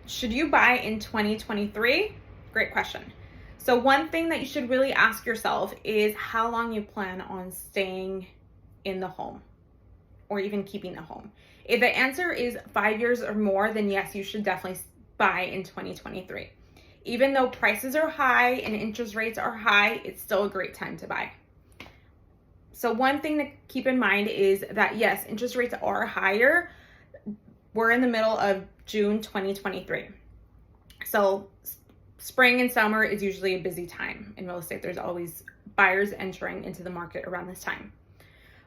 Should you buy in 2023? Great question. So one thing that you should really ask yourself is how long you plan on staying in the home or even keeping the home. If the answer is 5 years or more, then yes, you should definitely buy in 2023. Even though prices are high and interest rates are high, it's still a great time to buy. So one thing to keep in mind is that yes, interest rates are higher. We're in the middle of June 2023. So spring and summer is usually a busy time in real estate. There's always buyers entering into the market around this time.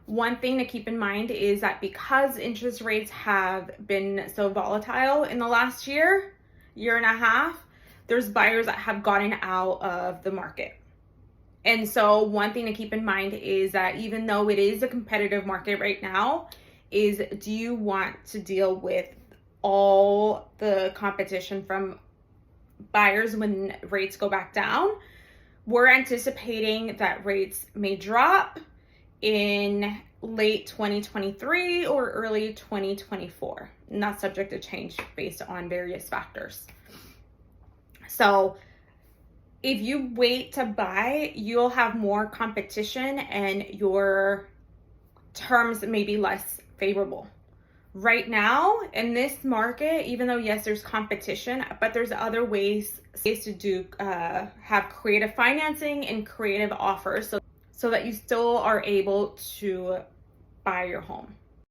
One thing to keep in mind is that because interest rates have been so volatile in the last year and a half, there's buyers that have gotten out of the market. And so one thing to keep in mind is that even though it is a competitive market right now, is do you want to deal with all the competition from buyers when rates go back down? We're anticipating that rates may drop in late 2023 or early 2024, and that's subject to change based on various factors. So if you wait to buy, you'll have more competition and your terms may be less favorable. Right now in this market, even though yes, there's competition, but there's other ways to do have creative financing and creative offers so that you still are able to buy your home.